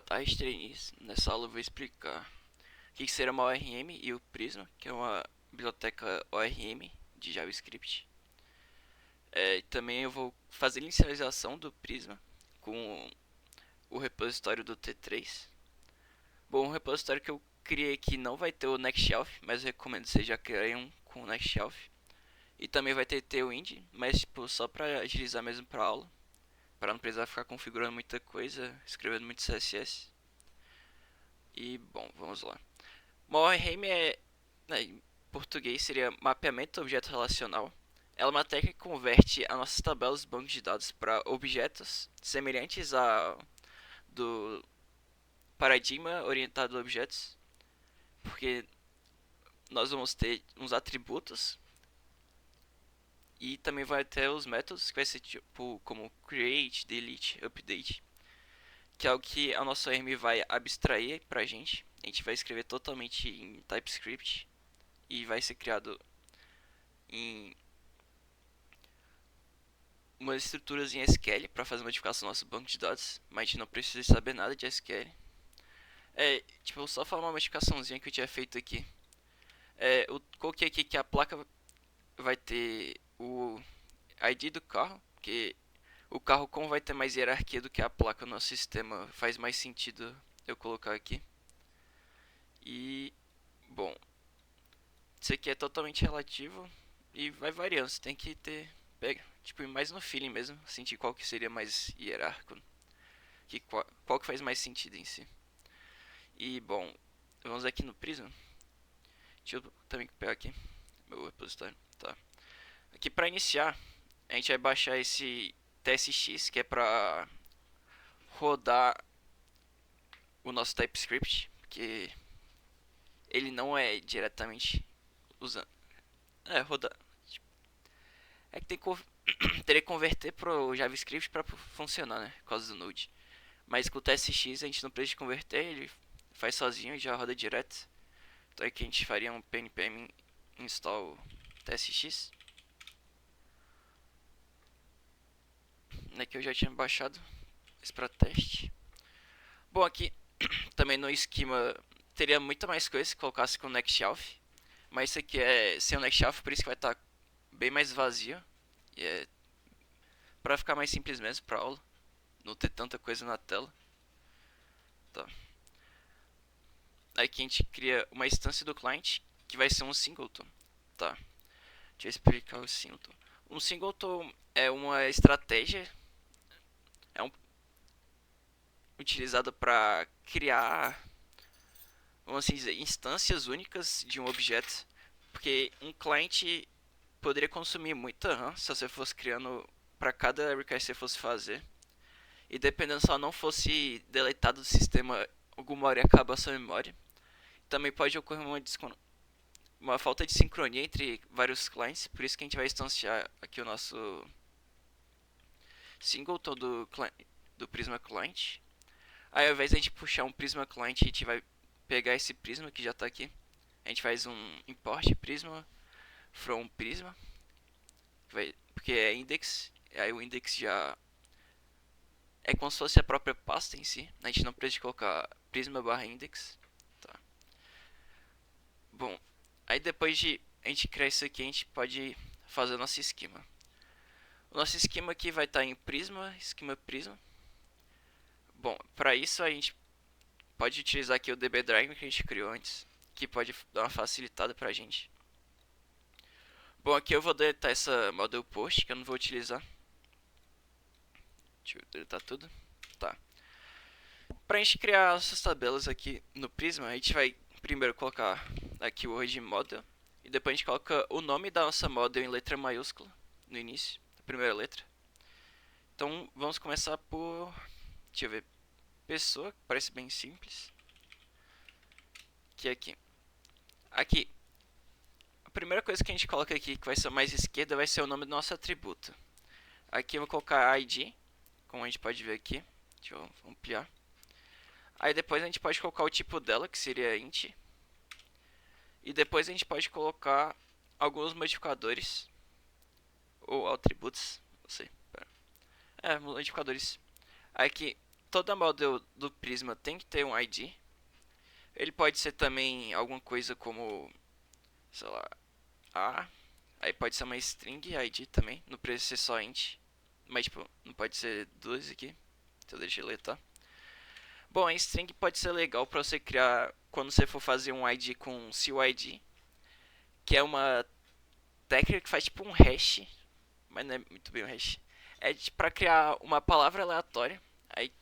tarde, trainees. Nessa aula eu vou explicar o que seria uma ORM e o Prisma, que é uma biblioteca ORM de JavaScript. Também eu vou fazer a inicialização do Prisma com o repositório do T3. Bom, o repositório que eu criei aqui não vai ter o Nextshelf, mas eu recomendo que você já criem um com o Nextshelf. E também vai ter Tailwind, mas tipo, só para agilizar mesmo para aula, para não precisar ficar configurando muita coisa, escrevendo muito CSS. E bom, vamos lá. Uma ORM em português seria mapeamento objeto relacional. Ela é uma técnica que converte as nossas tabelas do banco de dados para objetos semelhantes a do paradigma orientado a objetos, porque nós vamos ter uns atributos e também vai ter os métodos que vai ser tipo como create, delete, update, que é o que a nossa ORM vai abstrair pra gente. A gente vai escrever totalmente em TypeScript e vai ser criado em umas estruturas em SQL para fazer modificação no nosso banco de dados, mas a gente não precisa saber nada de SQL. Tipo, eu só falar uma modificaçãozinha que eu tinha feito aqui. Eu coloquei aqui que a placa vai ter o ID do carro, porque o carro, como vai ter mais hierarquia do que a placa no nosso sistema, faz mais sentido eu colocar aqui. E, bom, isso aqui é totalmente relativo e vai variando, você tem que ter, tipo, ir mais no feeling mesmo, sentir qual que seria mais hierárquico, qual que faz mais sentido em si. E, bom, vamos aqui no Prisma. Deixa eu também pegar aqui meu repositório. Tá. Aqui para iniciar, a gente vai baixar esse TSX, que é para rodar o nosso TypeScript, porque ele não é diretamente usando. Rodar. É que teria que converter pro JavaScript para funcionar, né? Por causa do Node. Mas com o TSX a gente não precisa converter, ele faz sozinho e já roda direto. Então aqui a gente faria um pnpm install TSX. Aqui eu já tinha baixado isso para teste. Bom, aqui também no esquema teria muita mais coisa se colocasse com o Nextshelf. Mas isso aqui é sem o Nextshelf, por isso que vai estar bem mais vazio. E é para ficar mais simples mesmo para aula, não ter tanta coisa na tela. Tá. Aqui a gente cria uma instância do client que vai ser um singleton. Tá. Deixa eu explicar o singleton. Um singleton é uma estratégia é um, utilizada para criar, vamos assim dizer, instâncias únicas de um objeto, porque um cliente poderia consumir muita RAM se você fosse criando para cada request que você fosse fazer. E dependendo se ela não fosse deletada do sistema, alguma hora acaba a sua memória. Também pode ocorrer uma falta de sincronia entre vários clients, por isso que a gente vai instanciar aqui o nosso singleton do Prisma Client. Aí ao invés de a gente puxar um Prisma Client, a gente vai pegar esse Prisma que já está aqui. A gente faz um import Prisma from Prisma, porque é index, aí o index já é como se fosse a própria pasta em si. A gente não precisa colocar Prisma barra index. Tá. Bom, aí depois de a gente criar isso aqui, a gente pode fazer o nosso esquema. O nosso esquema aqui vai estar em Prisma, esquema Prisma. Bom, para isso a gente pode utilizar aqui o DB-Driver que a gente criou antes, que pode dar uma facilitada pra gente. Bom, aqui eu vou deletar essa model post que eu não vou utilizar. Deixa eu deletar tudo. Tá. Pra gente criar essas tabelas aqui no Prisma, a gente vai primeiro colocar aqui o origin model e depois a gente coloca o nome da nossa model em letra maiúscula no início, a primeira letra. Então vamos começar por, deixa eu ver, pessoa, que parece bem simples. Que é aqui. Aqui, a primeira coisa que a gente coloca aqui, que vai ser mais esquerda, vai ser o nome do nosso atributo. Aqui eu vou colocar ID, como a gente pode ver aqui. Deixa eu ampliar. Aí depois a gente pode colocar o tipo dela, que seria int. E depois a gente pode colocar alguns modificadores ou atributos, não sei. Modificadores. Aqui toda model do Prisma tem que ter um ID. Ele pode ser também alguma coisa como, sei lá, A. Aí pode ser uma string ID também. Não precisa ser só int. Mas, tipo, não pode ser duas aqui. Então deixa eu ler, tá? Bom, a string pode ser legal para você criar quando você for fazer um ID com CUID, que é uma técnica que faz tipo um hash, mas não é muito bem um hash. É para criar uma palavra aleatória. Aí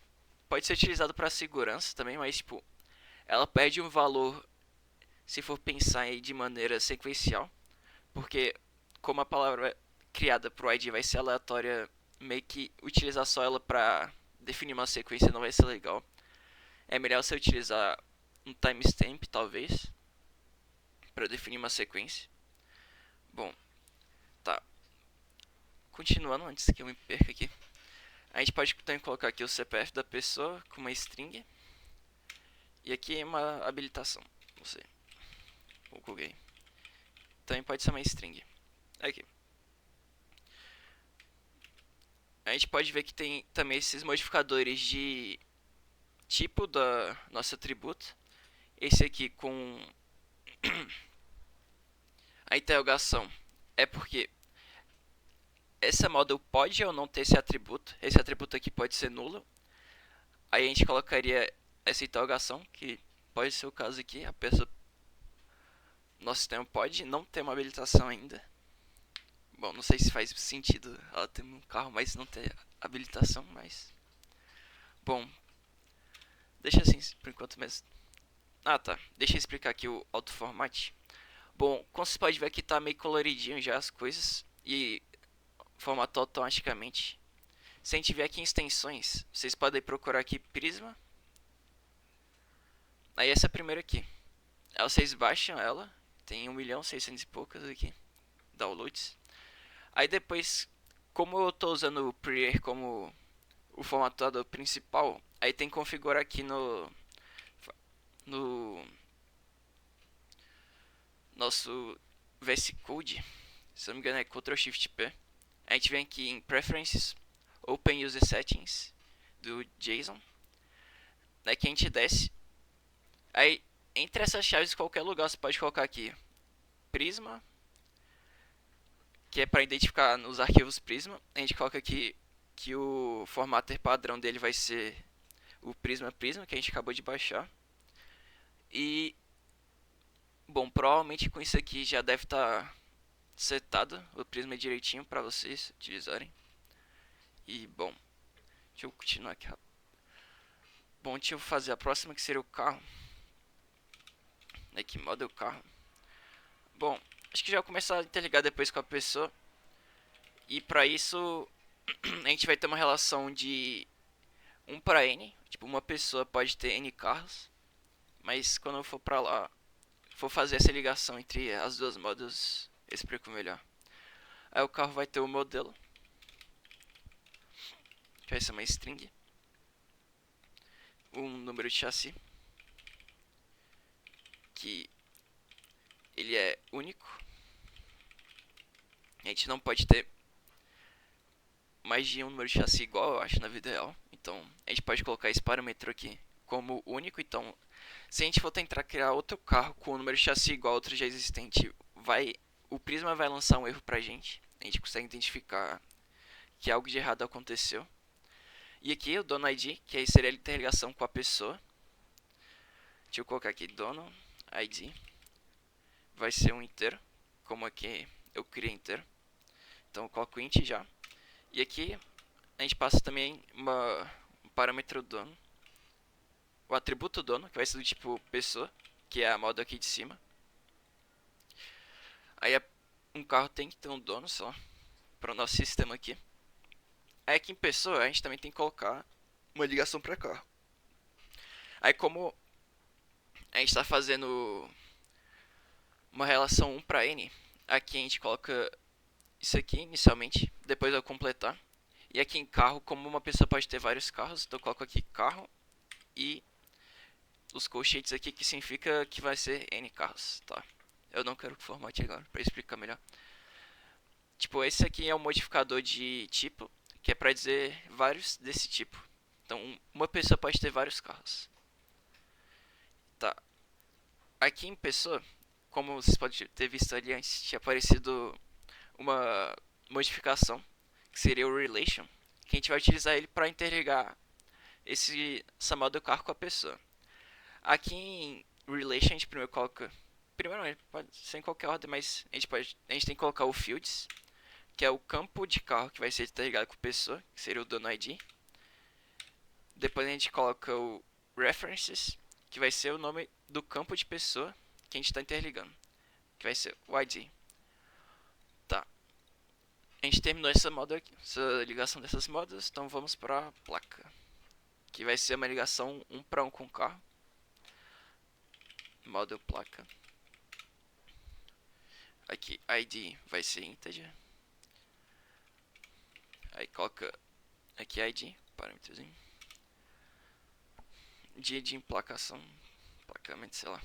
pode ser utilizado para segurança também, mas tipo, ela perde um valor se for pensar aí de maneira sequencial, porque como a palavra criada pro ID vai ser aleatória, meio que utilizar só ela para definir uma sequência não vai ser legal. É melhor você utilizar um timestamp, talvez, para definir uma sequência. Bom, tá. Continuando antes que eu me perca aqui. A gente pode também colocar aqui o CPF da pessoa com uma string. E aqui é uma habilitação. Não sei. O Google. Também pode ser uma string. Aqui. A gente pode ver que tem também esses modificadores de tipo da nosso atributo. Esse aqui com a interrogação é porque essa model pode ou não ter esse atributo. Esse atributo aqui pode ser nulo. Aí a gente colocaria essa interrogação, que pode ser o caso aqui. A pessoa, nosso sistema pode não ter uma habilitação ainda. Bom, não sei se faz sentido ela ter um carro, mas não ter habilitação, mas... Bom, deixa assim por enquanto mesmo. Ah, tá. Deixa eu explicar aqui o autoformat. Bom, como você pode ver aqui tá meio coloridinho já as coisas e formatou automaticamente. Se a gente vier aqui em extensões, vocês podem procurar aqui Prisma. Aí essa primeira aqui. Aí vocês baixam ela. Tem 1.600.000 e poucas aqui. Downloads. Aí depois, como eu tô usando o Preair como o formatador principal, aí tem que configurar aqui no nosso VS Code. Se não me engano é Ctrl Shift P. A gente vem aqui em Preferences, Open User Settings do JSON. Daqui a gente desce. Aí, entre essas chaves, qualquer lugar você pode colocar aqui Prisma, que é para identificar nos arquivos Prisma. A gente coloca aqui que o formatter padrão dele vai ser o Prisma Prisma, que a gente acabou de baixar. E, bom, provavelmente com isso aqui já deve estar setado o Prisma direitinho para vocês utilizarem. E, bom, deixa eu continuar aqui rápido. Bom, deixa eu fazer a próxima, que seria o carro. Aqui, model carro. Bom, acho que já vou começar a interligar depois com a pessoa. E para isso, a gente vai ter uma relação de 1 para N. Tipo, uma pessoa pode ter N carros. Mas quando eu for pra lá, for fazer essa ligação entre as duas models, eu explico melhor. Aí o carro vai ter o modelo, que vai ser uma string. Um número de chassi, que ele é único. A gente não pode ter mais de um número de chassi igual, eu acho, na vida real. Então, a gente pode colocar esse parâmetro aqui como único. Então, se a gente for tentar criar outro carro com um número de chassi igual a outro já existente, o Prisma vai lançar um erro pra gente. A gente consegue identificar que algo de errado aconteceu. E aqui o dono ID, que aí seria a interligação com a pessoa. Deixa eu colocar aqui dono ID. Vai ser um inteiro, como aqui eu criei inteiro. Então eu coloco int já. E aqui a gente passa também um parâmetro dono. O atributo dono, que vai ser do tipo pessoa, que é a moda aqui de cima. Aí um carro tem que ter um dono só, para o nosso sistema aqui. Aí aqui em pessoa a gente também tem que colocar uma ligação para carro. Aí como a gente está fazendo uma relação 1 para n, aqui a gente coloca isso aqui inicialmente, depois eu completar. E aqui em carro, como uma pessoa pode ter vários carros, então eu coloco aqui carro e os colchetes aqui, que significa que vai ser n carros, tá? Eu não quero que formate agora, para explicar melhor. Tipo, esse aqui é um modificador de tipo, que é para dizer vários desse tipo. Então, uma pessoa pode ter vários carros. Tá. Aqui em pessoa, como vocês podem ter visto ali antes, tinha aparecido uma modificação, que seria o Relation, que a gente vai utilizar ele para interligar essa moda do carro com a pessoa. Aqui em Relation a gente primeiro coloca. Primeiro não, pode ser em qualquer ordem, mas a gente tem que colocar o Fields, que é o campo de carro que vai ser interligado com a pessoa, que seria o dono ID. Depois a gente coloca o References, que vai ser o nome do campo de pessoa que a gente está interligando, que vai ser o ID. Tá. A gente terminou essa ligação dessas modas, então vamos para a placa, que vai ser uma ligação 1 para 1 com o carro. Model placa. Aqui ID vai ser integer. Aí coloca aqui ID, parâmetrozinho. Dia de emplacação, emplacamento, sei lá.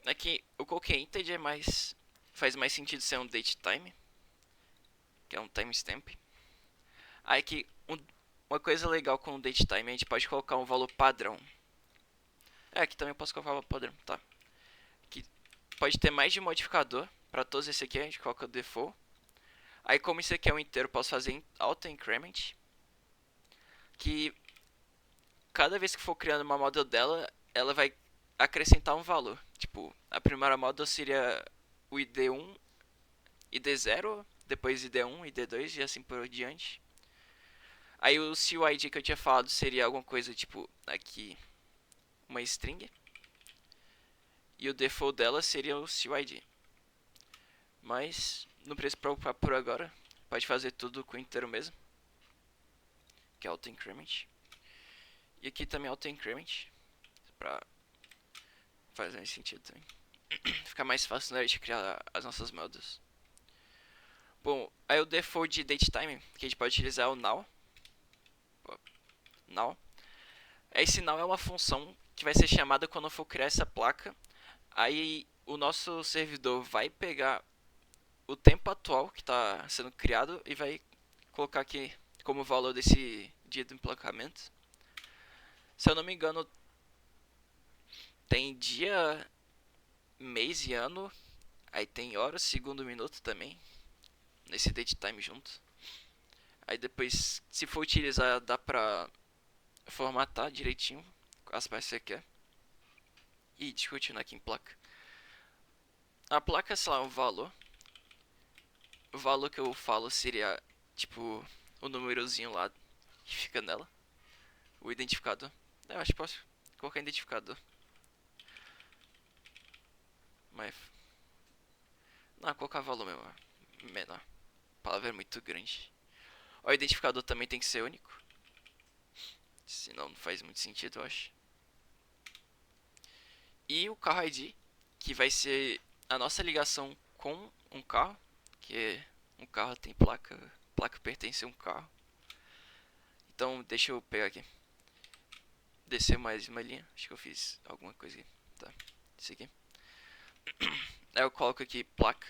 Aqui eu coloquei integer, mas faz mais sentido ser um date time, que é um timestamp. Aí aqui uma coisa legal com o date time, a gente pode colocar um valor padrão. Aqui também eu posso colocar o valor padrão, tá. Aqui pode ter mais de um modificador. Para todos esse aqui a gente coloca o default. Aí como isso aqui é um inteiro, eu posso fazer auto increment, que cada vez que for criando uma model dela, ela vai acrescentar um valor. Tipo, a primeira model seria o ID1, ID0, depois ID1, ID2 e assim por diante. Aí o CUID que eu tinha falado seria alguma coisa tipo aqui uma string. E o default dela seria o CUID. Mas não precisa se preocupar por agora. Pode fazer tudo com o inteiro mesmo, que é auto increment. E aqui também auto increment, pra fazer sentido também. Fica mais fácil na hora de criar as nossas modas. Bom, aí o default de datetime que a gente pode utilizar é o now. Now. Esse now é uma função que vai ser chamada quando for criar essa placa. Aí o nosso servidor vai pegar o tempo atual que está sendo criado e vai colocar aqui como valor desse dia do emplacamento. Se eu não me engano, tem dia, mês e ano. Aí tem hora, segundo, minuto também. Nesse datetime junto. Aí depois, se for utilizar, dá pra formatar direitinho as partes que você quer. E discutindo aqui em placa. A placa, sei lá, um valor. O valor que eu falo seria, tipo, o númerozinho lá que fica nela. O identificador. Eu acho que posso colocar identificador. Mas. Não, colocar valor mesmo. Menor. A palavra é muito grande. O identificador também tem que ser único. Senão não faz muito sentido, eu acho. E o carro ID, que vai ser a nossa ligação com um carro. Que um carro tem placa. Placa pertence a um carro. Então, deixa eu pegar aqui. Descer mais uma linha. Acho que eu fiz alguma coisa aqui. Tá. Isso aqui. Aí eu coloco aqui placa.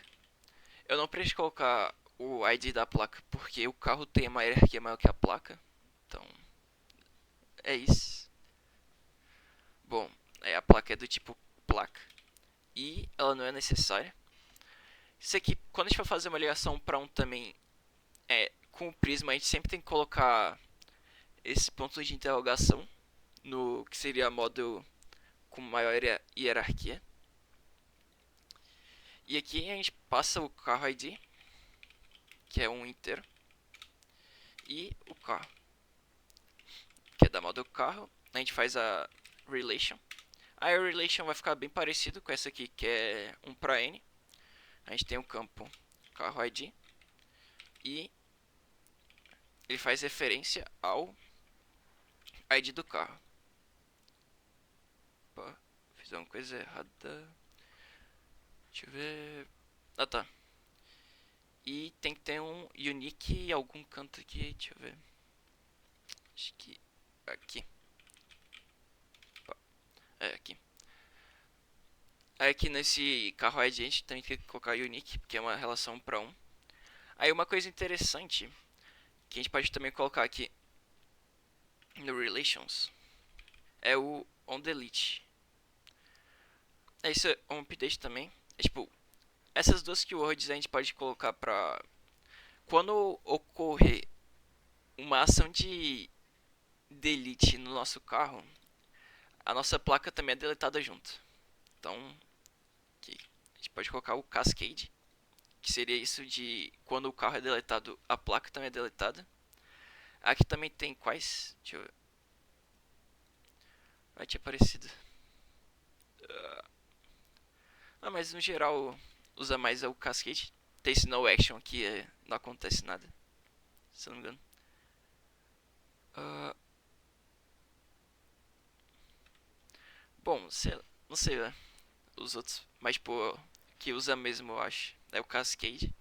Eu não preciso colocar o ID da placa, porque o carro tem uma hierarquia maior que a placa. Então, é isso. Bom, a placa é do tipo placa. E ela não é necessária. Isso aqui, quando a gente for fazer uma ligação para um também, com o prisma, a gente sempre tem que colocar esse ponto de interrogação no que seria modo com maior hierarquia. E aqui a gente passa o carro ID, que é um inteiro, e o carro, que é da modo carro. A gente faz a relation. A relation vai ficar bem parecido com essa aqui, que é 1 para n. A gente tem um campo carro ID e ele faz referência ao ID do carro. Opa, fiz uma coisa errada. Deixa eu ver. Ah, tá. E tem que ter um unique em algum canto aqui. Deixa eu ver. Acho que aqui. Opa. Aqui. Aí aqui nesse carro ID a gente tem que colocar unique, porque é uma relação para um. Aí uma coisa interessante que a gente pode também colocar aqui no Relations é o onDelete. Isso é um update também. É tipo, essas duas keywords a gente pode colocar pra quando ocorrer uma ação de delete no nosso carro, a nossa placa também é deletada junto. Então, aqui, a gente pode colocar o Cascade, que seria isso de quando o carro é deletado, a placa também é deletada. Aqui também tem quais? Deixa eu ver. Vai ter aparecido. Mas no geral usa mais o Cascade. Tem esse no action aqui, não acontece nada. Se eu não me engano. Ah, bom, não sei os outros. Mas, pô, que usa mesmo, eu acho. É o Cascade.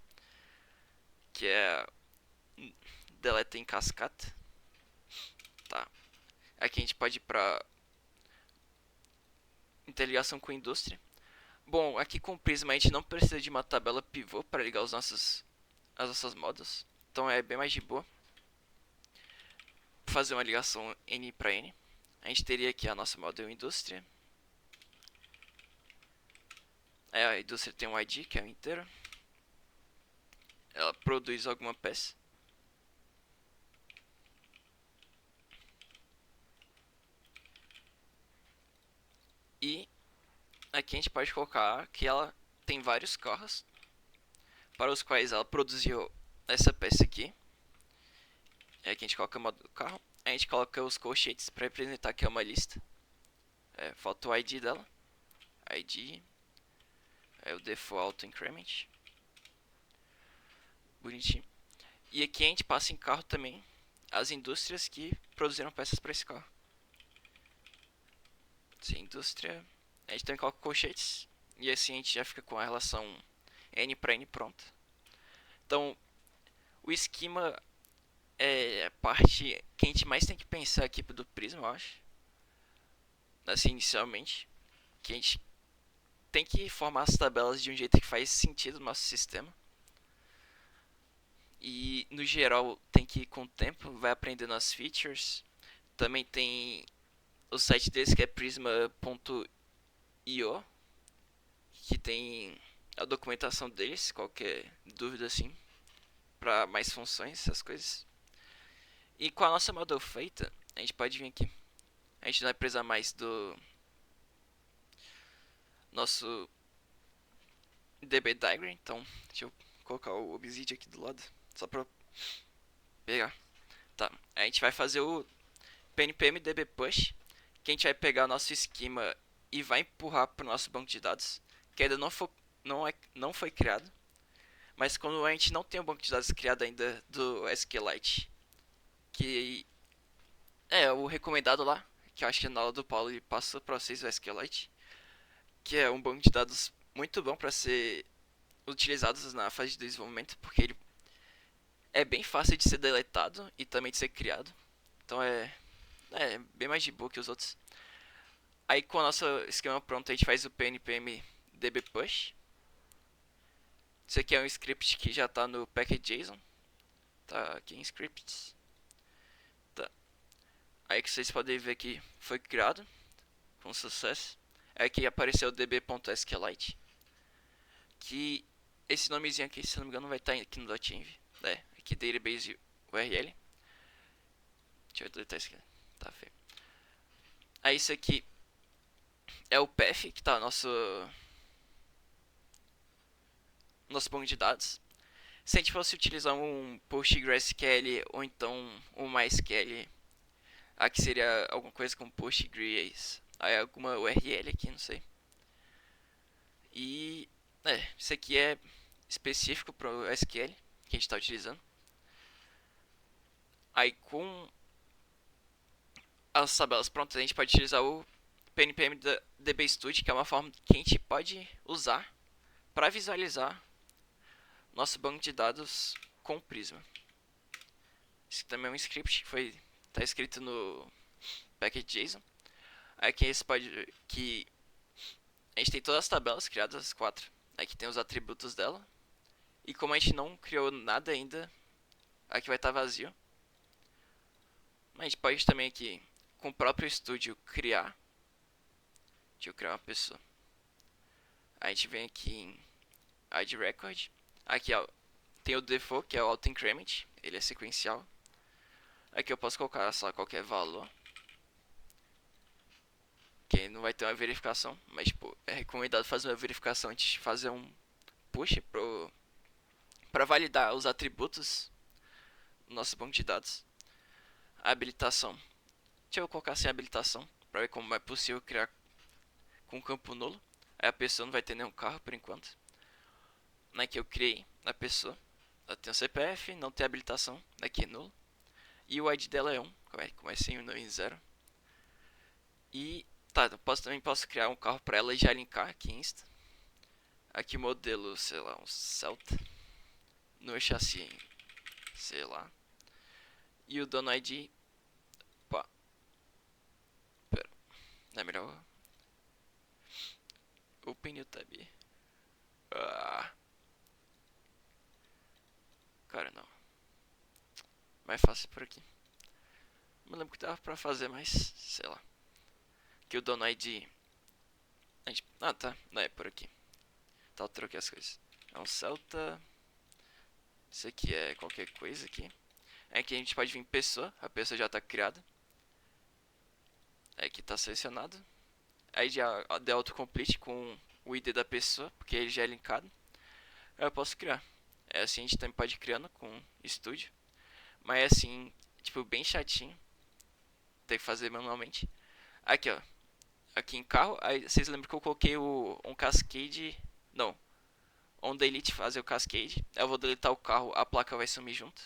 Que é deleta em cascata. Tá. Aqui a gente pode ir pra interligação com a indústria. Bom, aqui com o Prisma a gente não precisa de uma tabela pivô para ligar as nossas modas. Então é bem mais de boa. Fazer uma ligação N para N. A gente teria aqui a nossa model indústria. A indústria tem um ID que é o inteiro. Ela produz alguma peça. E aqui a gente pode colocar que ela tem vários carros para os quais ela produziu essa peça aqui. Aqui a gente coloca o modo do carro. A gente coloca os colchetes para representar que é uma lista. Falta o ID dela. ID é o default increment. Bonitinho. E aqui a gente passa em carro também as indústrias que produziram peças para esse carro. Essa indústria, a gente também coloca colchetes. E assim a gente já fica com a relação N para N pronta. Então, o esquema é a parte que a gente mais tem que pensar aqui do Prisma, eu acho. Assim, inicialmente. Que a gente tem que formar as tabelas de um jeito que faz sentido no nosso sistema. E, no geral, tem que ir com o tempo, vai aprendendo as features. Também tem o site deles que é prisma.io, que tem a documentação deles, qualquer dúvida assim, para mais funções, essas coisas. E com a nossa model feita, a gente pode vir aqui. A gente não vai precisar mais do nosso DB diagram, então deixa eu colocar o Obsidian aqui do lado, só pra pegar. Tá, a gente vai fazer o PNPM DB push, que a gente vai pegar o nosso esquema e vai empurrar para o nosso banco de dados, que ainda não foi criado. Mas quando a gente não tem o banco de dados criado ainda do SQLite, que é o recomendado lá, que eu acho que na aula do Paulo ele passou para vocês o SQLite, que é um banco de dados muito bom para ser utilizados na fase de desenvolvimento, porque ele é bem fácil de ser deletado e também de ser criado. Então é bem mais de boa que os outros. Aí com o nosso esquema pronto, a gente faz o pnpm dbpush. Isso aqui é um script que já está no package.json. Tá aqui em scripts. Tá. Aí que vocês podem ver que foi criado com sucesso. Aqui apareceu o db.sqlite. Que esse nomezinho aqui, se não me engano, vai estar aqui no .env. Aqui database URL. Deixa eu deletar isso aqui. Tá feio. Aí isso aqui é o path que tá nosso banco de dados. Se a gente fosse utilizar um PostgreSQL ou então um MySQL, aqui seria alguma coisa como Postgres, aí alguma URL aqui, não sei. E isso aqui é específico para o SQL que a gente está utilizando. Aí com as tabelas prontas, a gente pode utilizar o PNPM DBStudio, que é uma forma que a gente pode usar para visualizar nosso banco de dados com o Prisma. Esse também é um script que está escrito no package.json. Aqui você pode ver que a gente tem todas as tabelas criadas, as quatro. Aqui tem os atributos dela. E como a gente não criou nada ainda, Aqui vai estar vazio. Mas a gente pode também aqui, com o próprio estúdio, criar. Deixa eu criar uma pessoa. A gente vem aqui em Add Record. Aqui ó, tem o default, que é o Auto Increment. Ele é sequencial. Aqui eu posso colocar só qualquer valor. Que não vai ter uma verificação. Mas tipo, é recomendado fazer uma verificação antes de fazer um push para validar os atributos do nosso banco de dados. A habilitação. Deixa eu colocar sem habilitação. Para ver como é possível criar com campo nulo. Aí a pessoa não vai ter nenhum carro por enquanto. Aqui eu criei a pessoa. Ela tem um CPF, não tem habilitação. Aqui é nulo. E o ID dela é 1. Comecei em 1 em 0. E tá, eu também posso criar um carro para ela e já linkar aqui em Insta. Aqui modelo, sei lá, um Celta. No chassi, sei lá. E o dono ID. Pá. Pera. Não é melhor. Open new tab. Ah. Cara, não. Mais fácil por aqui. Não lembro o que dava pra fazer, mas sei lá. Que o dono ID. Ah, tá. Não é por aqui. Tá, eu troquei as coisas. É um Celta. Isso aqui é qualquer coisa aqui. Aqui a gente pode vir em pessoa. A pessoa já tá criada. Aqui tá selecionado. Aí já deu autocomplete com o ID da pessoa, porque ele já é linkado. Aí eu posso criar. É assim, a gente também pode ir criando com estúdio. Mas é assim, tipo, bem chatinho. Tem que fazer manualmente. Aqui, ó. Aqui em carro. Aí vocês lembram que eu coloquei um cascade. Não. On delete fazer o cascade. Eu vou deletar o carro, a placa vai sumir junto.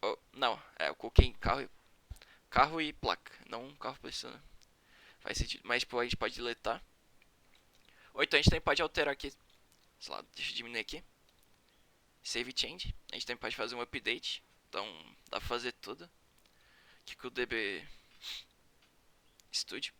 Oh, não, eu coloquei em carro e placa. Não um carro posicionando. Faz sentido. Mas tipo, a gente pode deletar. Ou então a gente também pode alterar aqui. Sei lá, deixa eu diminuir aqui. Save change. A gente também pode fazer um update. Então dá pra fazer tudo. Aqui com o DB Studio.